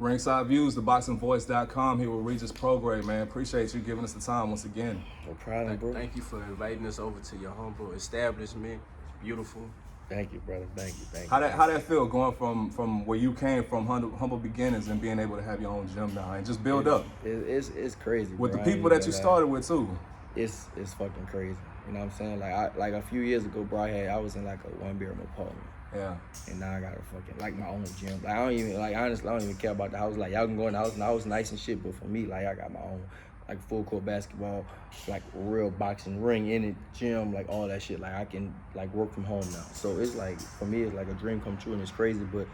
Ringside Views, theboxingvoice.com, here with Regis Prograis, man. Appreciate you giving us the time once again. No problem, bro. Thank you for inviting us over to your humble establishment. It's beautiful. Thank you, brother. Thank you. How that feel going from where you came from, humble beginnings, and being able to have your own gym now and just build up It's crazy, with bro. the people that you started with too? It's fucking crazy. You know what I'm saying? Like a few years ago, bro, I was in like a one-bedroom apartment. Yeah. And now I got a fucking like my own gym. Like honestly, I don't even care about the house. Like y'all can go in the house and the house nice and shit, but for me, like I got my own like full court basketball, like real boxing ring in it, gym, like all that shit. Like I can like work from home now. So it's like for me it's like a dream come true and it's crazy. But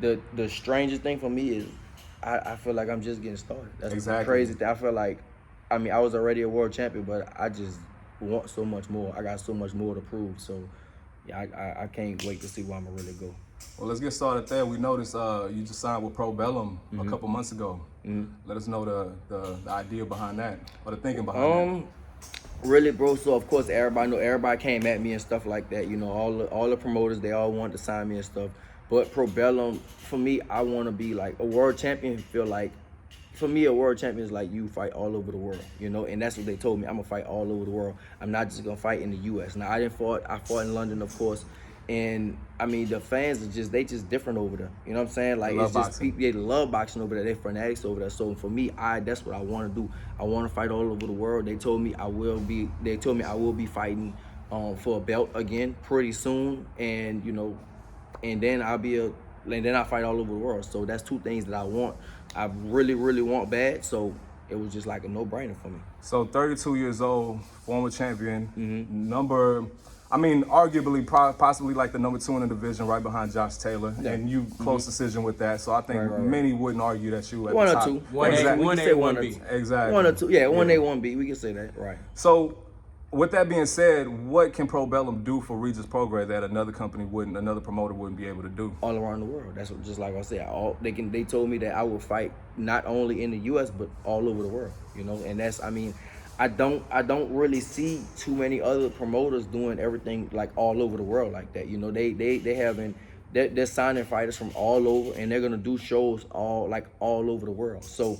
the strangest thing for me is I feel like I'm just getting started. That's exactly. The crazy thing. I feel like I was already a world champion, but I just want so much more. I got so much more to prove. So yeah, I can't wait to see where I'm gonna really go. Well, let's get started there. We noticed you just signed with Probellum a couple months ago. Let us know the idea behind that, or the thinking behind that. Really, bro. So of course everybody came at me and stuff like that. You know, all the promoters, they all wanted to sign me and stuff. But Probellum, for me, I want to be like a world champion. Feel like, for me, a world champion is like you fight all over the world, you know, and that's what they told me. I'm gonna fight all over the world. I'm not just gonna fight in the U.S. Now I fought in London, of course, and I mean the fans are they just different over there. You know what I'm saying? Like it's just people, they love boxing over there. They fanatics over there. So for me, that's what I want to do. I want to fight all over the world. They told me I will be fighting for a belt again pretty soon, and you know, and then I fight all over the world. So that's two things that I want. I really, really want bad, so it was just like a no-brainer for me. So 32 years old, former champion, arguably possibly like the number 2 in the division, right behind Josh Taylor, and you close decision with that. So I think many wouldn't argue that you at one the top. Or two. One A, one B. Exactly. 1 or 2. Yeah, 1A, 1B. We can say that, right? So, with that being said, what can Probellum do for Regis Prograis that another promoter wouldn't be able to do? All around the world. That's what, just like I said, they told me that I would fight not only in the U.S. but all over the world. You know, and that's, I don't really see too many other promoters doing everything like all over the world like that. You know, they're signing fighters from all over, and they're gonna do shows all over the world. So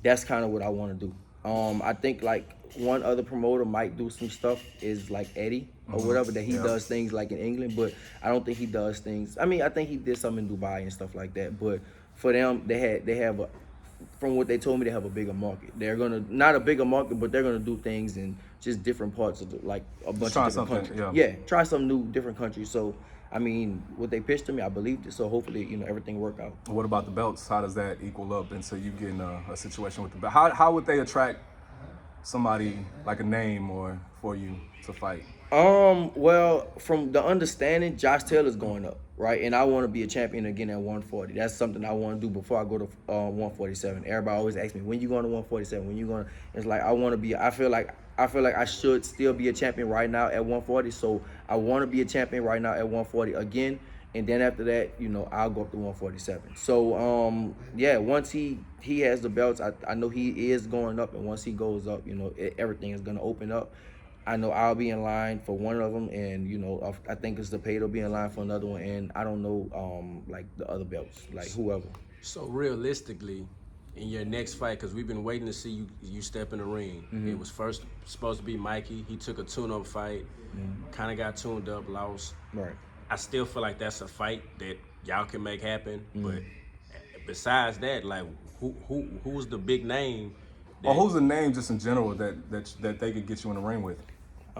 that's kind of what I want to do. I think like one other promoter might do some stuff is like Eddie or whatever, that he does things like in England, but I don't think he does things. I think he did some in Dubai and stuff like that, but for them, they have from what they told me, they have a bigger market. They're gonna, not a bigger market, but they're gonna do things in just different parts of like a bunch of different countries. Yeah, try some new different countries. So what they pitched to me, I believed it. So hopefully, you know, everything work out. What about the belts? How does that equal up into you getting a situation with the belt? How would they attract somebody like a name or for you to fight? Well, from the understanding, Josh Taylor's going up, right? And I want to be a champion again at 140. That's something I want to do before I go to 147. Everybody always asks me, when you going to 147? When you going to? It's like I want to be. I feel like I should still be a champion right now at 140. So I want to be a champion right now at 140 again. And then after that, you know, I'll go up to 147. So, yeah, once he has the belts, I know he is going up. And once he goes up, you know, everything is going to open up. I know I'll be in line for one of them. And, you know, I think it's Zepeda will be in line for another one. And I don't know, like, the other belts, like whoever. So realistically, in your next fight, because we've been waiting to see you step in the ring. It was first supposed to be Mikey. He took a tune-up fight, kind of got tuned up, lost. Right. I still feel like that's a fight that y'all can make happen. But besides that, like, who's the big name? Or who's the name just in general that they could get you in the ring with? I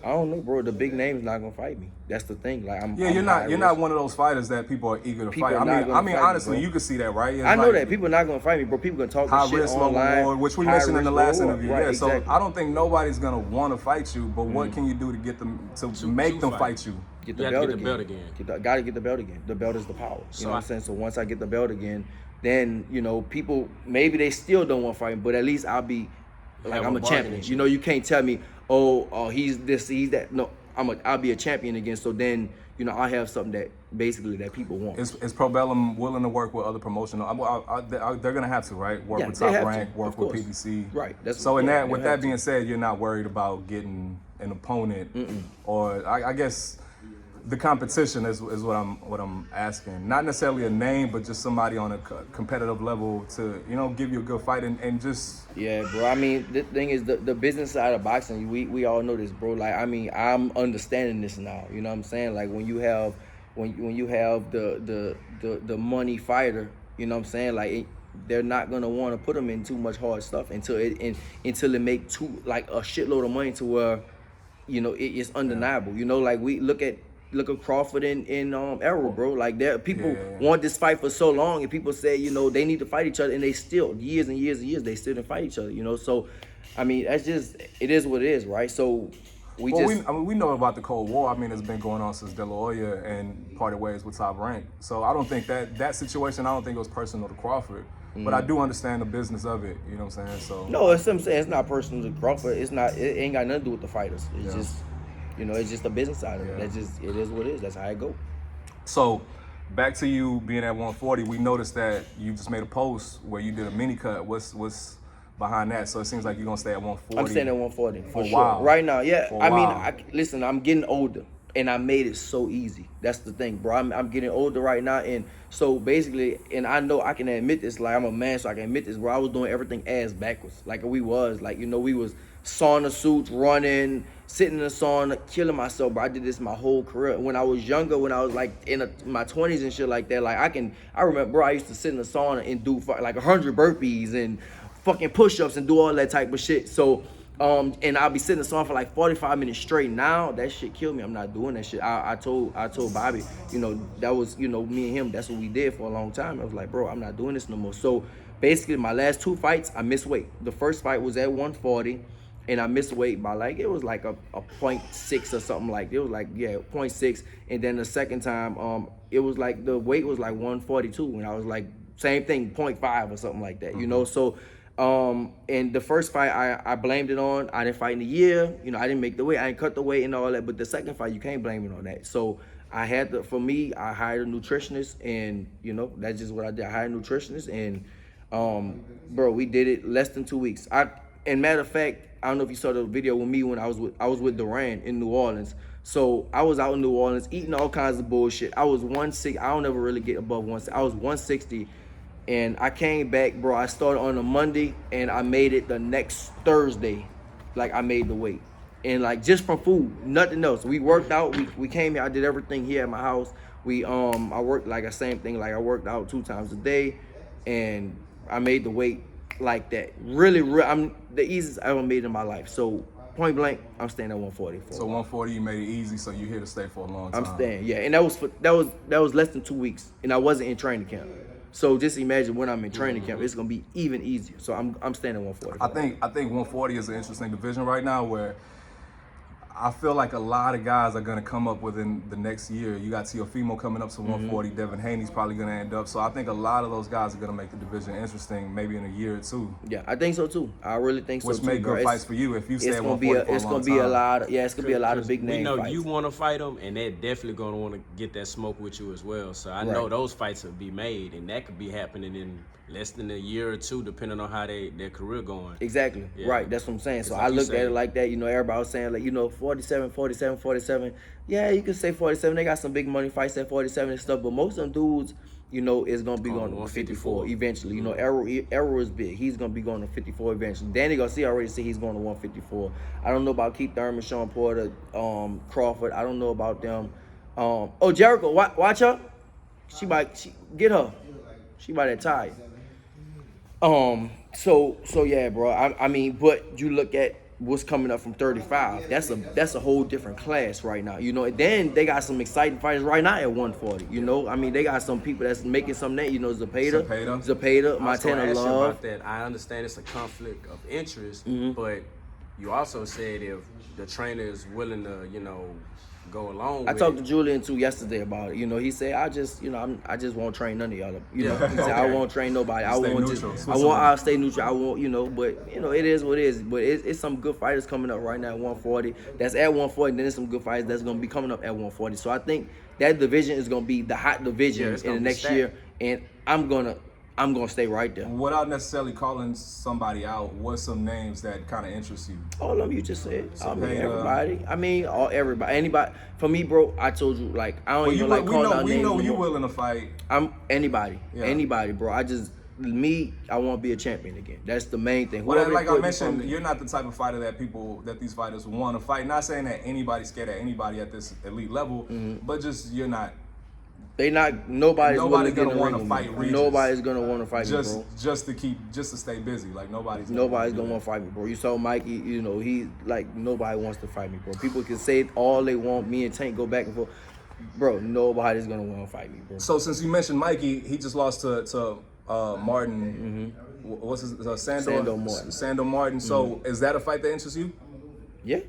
don't know, bro. The big name's not gonna fight me. That's the thing. Like you're not one of those fighters that people are eager to fight. Honestly, you can see that, right? I know that people are not gonna fight me, bro. People gonna talk high shit risk, low online, reward, which we mentioned in the last interview. Right, yeah, exactly. So I don't think nobody's gonna want to fight you. But what can you do to get them to make them fight you? Get the belt again. Gotta get the belt again. The belt is the power. You know what I'm saying? So once I get the belt again, then, you know, people, maybe they still don't want to fight me, but at least I'll be like, I'm a champion. You know, you can't tell me, oh, he's this, he's that. No, I'll be a champion again. So then, you know, I'll have something that basically that people want. Is Probellum willing to work with other promotional? They're gonna have to, right? Work with Top Rank, work with PBC. Right. So with that being said, you're not worried about getting an opponent, or I guess the competition is what I'm asking. Not necessarily a name, but just somebody on a competitive level to give you a good fight and just. Yeah, bro. I mean, the thing is the business side of boxing. We all know this, bro. Like, I mean, I'm understanding this now. You know what I'm saying? Like when you have the money fighter. You know what I'm saying? Like they're not gonna want to put them in too much hard stuff until it make like a shitload of money to where it's undeniable. Like we look at Crawford and Errol, bro. Like there people want this fight for so long, and people say they need to fight each other, and they still years and years and years they still didn't fight each other. So I mean that's just it is what it is, right? So we know about the Cold War. I mean, it's been going on since De La Hoya and parted ways with Top Rank. So I don't think that situation. I don't think it was personal to Crawford, but I do understand the business of it. You know what I'm saying? So no, it's what I'm saying. It's not personal to Crawford. It's not. It ain't got nothing to do with the fighters. It's just, it's just the business side of it. That's just it is what it is. That's how it go. So back to you being at 140. We noticed that you just made a post where you did a mini cut. What's behind that? So it seems like you're gonna stay at 140. I'm staying at 140 for a sure. while. Right now, yeah. For a while. Listen, I'm getting older, and I made it so easy. That's the thing, bro. I'm getting older right now, and so basically, and I know I can admit this. Like I'm a man, so I can admit this, bro. I was doing everything ass backwards. Like we was sauna suits, running, sitting in the sauna, killing myself, bro. I did this my whole career. When I was younger, when I was like in my 20s and shit like that, like I remember, bro, I used to sit in the sauna and do like 100 burpees and fucking push-ups and do all that type of shit. So and I'll be sitting in the sauna for like 45 minutes straight. Now that shit killed me. I'm not doing that shit. I told Bobby, that was me and him, that's what we did for a long time. I was like, bro, I'm not doing this no more. So basically my last 2 fights I missed weight. The first fight was at 140 and I missed weight by like it was like a 0.6 or something. Like it was like 0.6. And then the second time it was like the weight was like 142 and I was like same thing, 0.5 or something like that. So and the first fight I blamed it on I didn't fight in a year. I didn't make the weight, I didn't cut the weight and all that. But the second fight you can't blame it on that. So I had to, for me, I hired a nutritionist, and that's just what I did. I hired a nutritionist, and bro, we did it less than 2 weeks. And matter of fact, I don't know if you saw the video with me when I was with Duran in New Orleans. So I was out in New Orleans eating all kinds of bullshit. I was 160. I don't ever really get above 160. I was 160. And I came back, bro. I started on a Monday, and I made it the next Thursday. Like, I made the weight. And, like, just from food, nothing else. We worked out. We came here. I did everything here at my house. I worked, like, the same thing. Like, I worked out 2 times a day, and I made the weight like that. Really, I'm the easiest I ever made in my life. So, point blank, I'm staying at 140. So 140, you made it easy, so you're here to stay for a long time. I'm staying, yeah. And that was less than 2 weeks, and I wasn't in training camp. So just imagine when I'm in training camp, it's gonna be even easier. So I'm staying at 140. I think 140 is an interesting division right now, where I feel like a lot of guys are gonna come up within the next year. You got Teofimo coming up to 140. Devin Haney's probably gonna end up. So I think a lot of those guys are gonna make the division interesting, maybe in a year or 2. Yeah, I think so too. I really think so too. Which make good fights for you if you stay at 140 for a long time. It's gonna be a lot. It's gonna be a lot of big name fights. We know you want to fight them, and they're definitely gonna want to get that smoke with you as well. So I know those fights will be made, and that could be happening in less than a year or 2, depending on how their career going. Exactly. Yeah. Right. That's what I'm saying. So like I looked at it like that. Everybody was saying like 47. Yeah, you can say 47. They got some big money fights at 47 and stuff, but most of them dudes, is gonna be going to 54 eventually. Errol is big. He's gonna be going to 54 eventually. Danny Garcia already said he's going to 154. I don't know about Keith Thurman, Sean Porter, Crawford. I don't know about them. Jericho, watch her. She get her. She by that tie. So yeah, bro. I mean, but you look at what's coming up from 35. That's a whole different class right now. And then they got some exciting fighters right now at 140. I mean, they got some people that's making some name. Zapata, Montana Love. About that. I understand it's a conflict of interest, but you also said if the trainer is willing to, go along. I talked to Julian too yesterday about it. He said I just won't train none of y'all. He said I won't train nobody. I'll stay neutral. I won't. But it is what it is. But it's some good fighters coming up right now at 140. That's at 140. And then there's some good fighters that's gonna be coming up at 140. So I think that division is gonna be the hot division in the next year. And I'm gonna I'm gonna stay right there. Without necessarily calling somebody out, what's some names that kind of interest you? All of them you just said. I mean, Cepeda. everybody. I mean, everybody. Anybody. For me, bro, I told you, like, I don't even like calling out names. We know you anymore. willing to fight. I'm anybody. Yeah. Anybody, bro. I want to be a champion again. That's the main thing. But like I mentioned, you're not the type of fighter that these fighters want to fight. Not saying that anybody's scared of anybody at this elite level, but just you're not. Nobody's gonna want to fight Regis. Nobody's gonna want to fight me, bro. Just to stay busy. Like nobody's gonna want to fight me, bro. You saw Mikey, you know, he like nobody wants to fight me, bro. People can say all they want. Me and Tank go back and forth, bro. Nobody's gonna want to fight me, bro. So since you mentioned Mikey, he just lost to Martin. What's his Sando Martin. Sando Martin. So is that a fight that interests you? Yeah.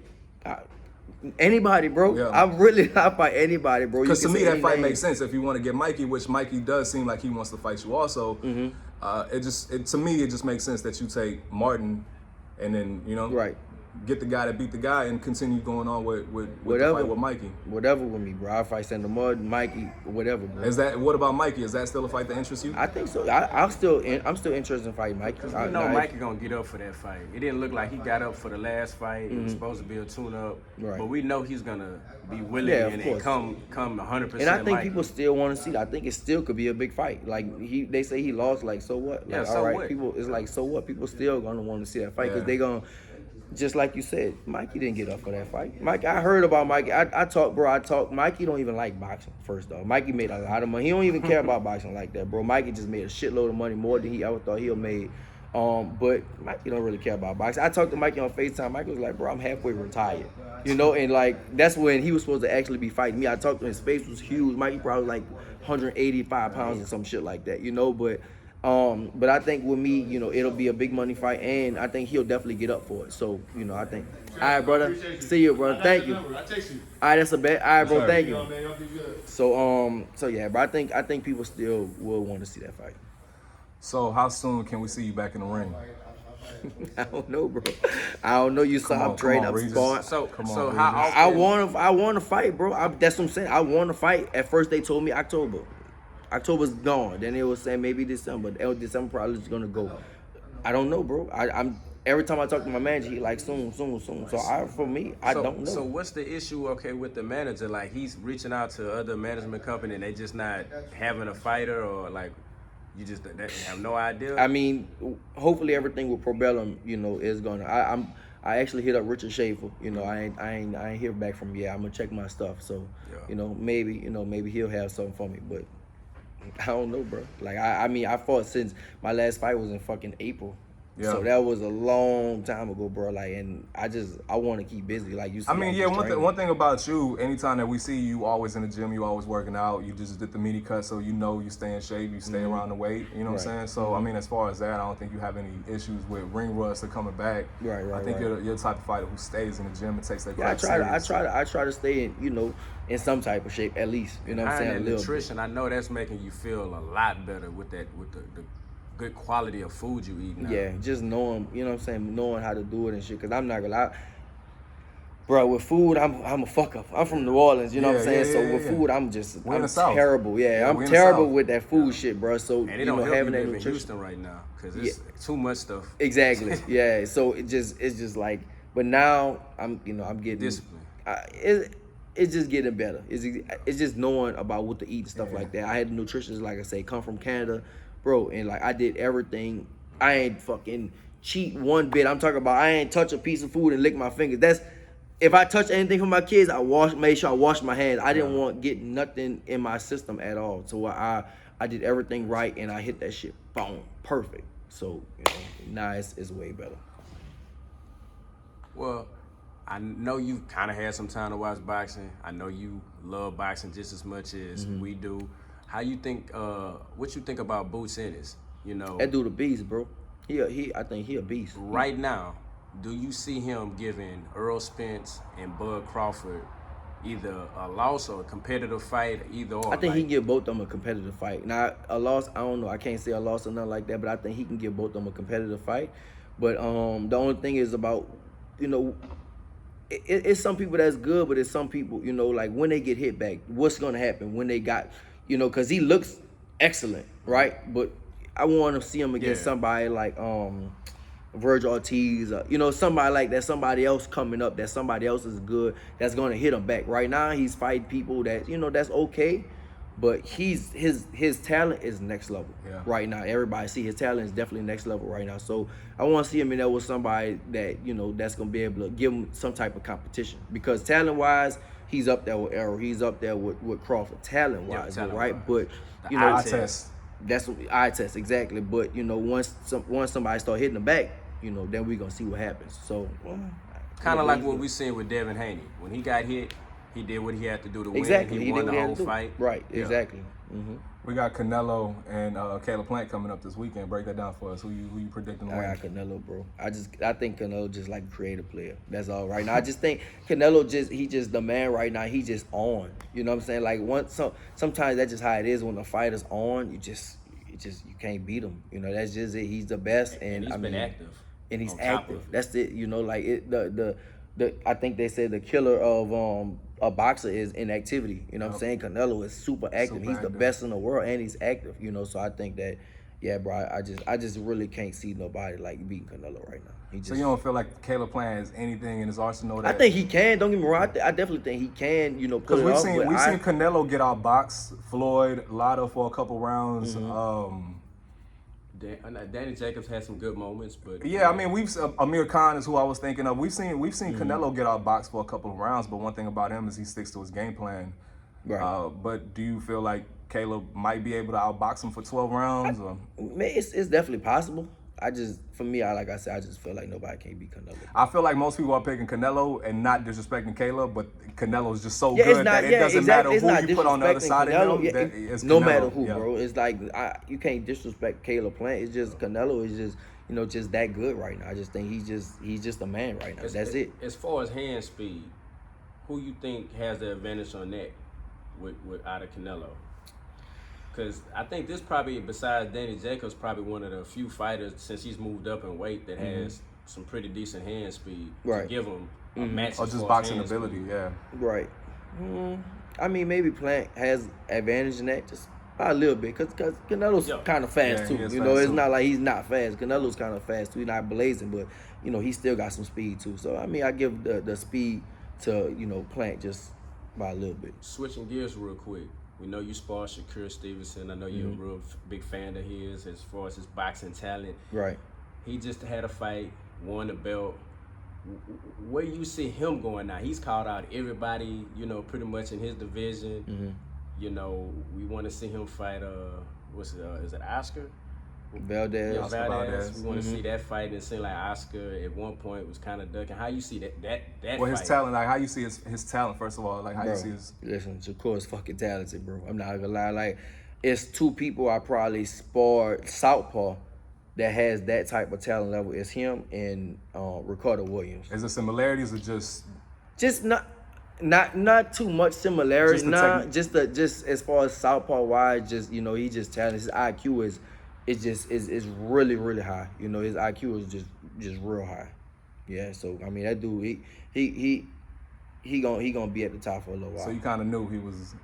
Anybody, bro. Yeah. I fight anybody, bro. Because to me, that fight makes sense if you want to get Mikey, which Mikey does seem like he wants to fight you also. To me, it just makes sense that you take Martin and then, you know, right, get the guy that beat the guy and continue going on with the fight with Mikey. Whatever with me, bro. I fight Sando Martin, Mikey, whatever, bro. What about Mikey? Is that still a fight that interests you? I think so. I'm still interested in fighting Mikey. Because we know Mikey gonna get up for that fight. It didn't look like he got up for the last fight. It was supposed to be a tune-up. Right. But we know he's gonna be willing and come 100%. And I think Mikey. people still want to see that. I think it still could be a big fight. Like they say he lost. Like so what? Like, so what? People, it's like so what? People still gonna want to see that fight because they gonna. Just like you said, Mikey didn't get up for that fight. I heard about Mikey. I talk. Mikey don't even like boxing, first off. Mikey made a lot of money. He don't even care about boxing like that, bro. Mikey just made a shitload of money, more than he ever thought he'll made. But Mikey don't really care about boxing. I talked to Mikey on FaceTime. Mikey was like, bro, I'm halfway retired. You know, and like, that's when he was supposed to actually be fighting me. I talked to him, his face was huge. Mikey probably like 185 pounds or some shit like that, you know, but I think with me, you know, it'll be a big money fight, and I think he'll definitely get up for it. So, you know, I think. All right, brother. See you, brother. Thank you. All right, that's a bet. All right, bro. Thank you. So yeah, but I think people still will want to see that fight. So how soon can we see you back in the ring? I don't know, bro. I don't know. You saw I'm training, I'm sparring. So how often? I want to fight, bro. That's what I'm saying. I want to fight. At first, they told me October. October's gone. Then they were saying maybe December. December probably is gonna go. I don't know, bro. I'm every time I talk to my manager, he like soon. So for me, I don't know. So what's the issue? Okay, with the manager, like he's reaching out to other management company and they just not having a fighter, or like you just they have no idea. I mean, hopefully everything with Probellum, you know, is gonna. I actually hit up Richard Schaefer. You know, I ain't hear back from him yet. I'm gonna check my stuff. So you know, maybe he'll have something for me, but. I don't know, bro. Like, I mean, I fought since my last fight was in fucking April. Yeah. So that was a long time ago, bro. Like, and I want to keep busy. Like you said. I mean, yeah. One thing about you, anytime that we see you, always in the gym, you always working out. You just did the mini cut, so you know you stay in shape. You stay around the weight. You know what I'm saying? So I mean, as far as that, I don't think you have any issues with ring rust or coming back. Right. I think you're the type of fighter who stays in the gym and takes that. Yeah, I try to stay in, you know, in some type of shape at least. You know what I'm saying? And nutrition, I know that's making you feel a lot better with the good quality of food you eat now. Yeah, just knowing, you know what I'm saying, knowing how to do it and shit. Cause I'm not gonna lie, bro. With food, I'm a fuck up. I'm from New Orleans, you know what I'm saying. So with food, I'm terrible. Yeah, I'm terrible with that food shit, bro. So and it don't help having you live in Houston right now, cause it's too much stuff. Exactly. Yeah. So it's just like, but now I'm getting discipline. It's just getting better. It's just knowing about what to eat and stuff like that. I had a nutritionist, like I say, come from Canada, bro, and like I did everything. I ain't fucking cheat one bit. I'm talking about I ain't touch a piece of food and lick my fingers. That's if I touch anything for my kids, made sure I washed my hands. I didn't want get nothing in my system at all. So I did everything right and I hit that shit, boom, perfect. So now it's way better. Well, I know you kind of had some time to watch boxing. I know you love boxing just as much as we do. How you think? What you think about Boots Ennis? You know, that dude a beast, bro. I think he a beast. Right now, do you see him giving Earl Spence and Bud Crawford either a loss or a competitive fight, either or? I think he can give both of them a competitive fight. Now, a loss, I don't know. I can't say a loss or nothing like that, but I think he can give both of them a competitive fight. But the only thing is about, you know, it's some people that's good, but it's some people, you know, like when they get hit back, what's going to happen when they got, you know, because he looks excellent, right? But I want to see him against somebody like Virgil Ortiz, you know, somebody like that, somebody else coming up, that somebody else is good, that's going to hit him back. Right now, he's fighting people that, you know, that's okay, but his talent is next level right now. Everybody see his talent is definitely next level right now. So I want to see him in there with somebody that, you know, that's going to be able to give him some type of competition, because talent-wise, he's up there with Errol, he's up there with Crawford, talent-wise, right? But, you know, eye test. That's what eye test, exactly. But, you know, once somebody start hitting the back, you know, then we're going to see what happens. So, kind of like what we seen with Devin Haney. When he got hit, he did what he had to do to win. Exactly. He won the whole fight. Right, exactly. Mm-hmm. We got Canelo and Caleb Plant coming up this weekend. Break that down for us. Who you predicting to win? I got Canelo, bro. I think Canelo just like a creative player. That's all right now. I just think Canelo he just the man right now. He just on. You know what I'm saying? Like sometimes that's just how it is when the fighter's on. You can't beat him. You know, that's just it. He's the best, and he's been active. And he's active. That's it. You know, like I think they said the killer of a boxer is inactivity. You know what I'm saying? Canelo is super active. He's the best in the world, and he's active. You know, so I think that, yeah, bro. I just really can't see nobody like beating Canelo right now. So you don't feel like Caleb Plant has anything in his arsenal? I think he can. Don't get me wrong. I definitely think he can. You know, pull it off. Because we've seen Canelo get outboxed Floyd Lotto for a couple rounds. Danny Jacobs had some good moments, but yeah, I mean, Amir Khan is who I was thinking of. We've seen Canelo get outboxed for a couple of rounds, but one thing about him is he sticks to his game plan. Right. But do you feel like Caleb might be able to outbox him for 12 rounds? It's definitely possible. For me, like I said, I just feel like nobody can beat Canelo. I feel like most people are picking Canelo and not disrespecting Caleb, but Canelo's just so good that it doesn't matter who you put on the other side of him. It's no Canelo. Matter who, bro. It's like you can't disrespect Caleb Plant. It's just Canelo is just, you know, just that good right now. I just think he's just a man right now. That's it. As far as hand speed, who you think has the advantage on that with out of Canelo? Because I think this probably, besides Danny Jacobs, probably one of the few fighters since he's moved up in weight that has some pretty decent hand speed to give him a match. Or just boxing ability, Right. I mean, maybe Plant has advantage in that, just by a little bit, because Canelo's kind of fast too. You know, it's not like he's not fast. Canelo's kind of fast too. He's not blazing, but, you know, he still got some speed too. So, I mean, I give the speed to, you know, Plant just by a little bit. Switching gears real quick. We know you spar Shakur Stevenson. I know you're a real big fan of his as far as his boxing talent. Right. He just had a fight, won the belt. Where you see him going now? He's called out everybody, you know, pretty much in his division. You know, we want to see him fight, is it Oscar? Valdez. Yeah, Valdez. We want to see that fight, and it seemed like Oscar at one point was kind of ducking. How you see that well, fight? His talent, like how you see his talent, first of all, like how you see his... Listen, Shakur is fucking talented, bro. I'm not gonna lie. Like, it's two people I probably sparred Southpaw that has that type of talent level. It's him and Ricardo Williams. Is there similarities or just not too much similarities? Just as far as Southpaw wise, just, you know, he just talented. His IQ is really, really high. You know, his IQ is just real high. Yeah, so I mean, that dude, he gonna be at the top for a little while. So you kind of knew he was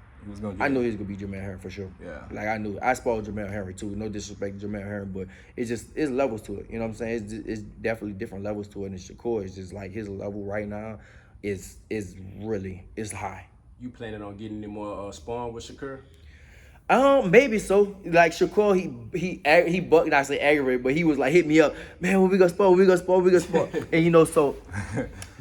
gonna get I knew he was gonna be Jermaine Herring for sure. Yeah. Like I knew. I spoiled Jermaine Herring too. No disrespect to Jermaine Herring, but it's levels to it. You know what I'm saying? It's definitely different levels to it. And Shakur is just like his level right now is high. You planning on getting any more sparring with Shakur? Maybe so. Like Shakur, he bucked, not say aggravated, but he was like, hit me up, man, when we gonna spar? And you know, so,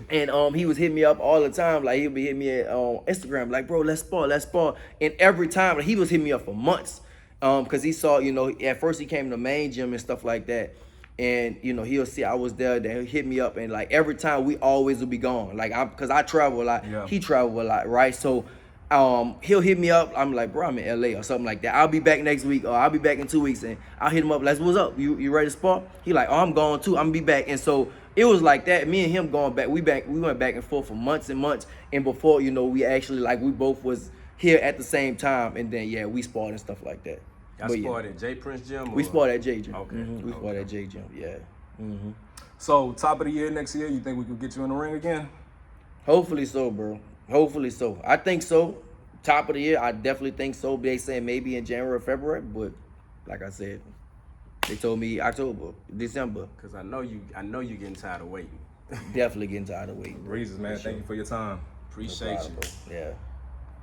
and he was hitting me up all the time. Like he'll be hitting me on Instagram, like, bro, let's spar. And every time, like, he was hitting me up for months, cause he saw, you know, at first he came to the main gym and stuff like that. And, you know, he'll see I was there, then he'll hit me up, and like every time we always will be gone. Like cause I travel a lot, he travel a lot, right? So he'll hit me up. I'm like, bro, I'm in LA or something like that. I'll be back next week, or I'll be back in 2 weeks, and I'll hit him up. Like, what's up? You ready to spar? He like, oh, I'm going too. I'm gonna be back. And so it was like that. Me and him going back. We went back and forth for months and months. And before, you know, we actually we both was here at the same time. And then we sparred and stuff like that. Y'all sparred at J Prince Gym? We sparred at J Gym. Okay. We sparred at J Gym. Yeah. So top of the year next year, you think we could get you in the ring again? Hopefully so, bro. Hopefully so. I think so. Top of the year, I definitely think so. They saying maybe in January or February, but like I said, They told me October, December. Cause I know you getting tired of waiting. Definitely getting tired of waiting. Regis, man, thank you for your time. Appreciate you. Yeah.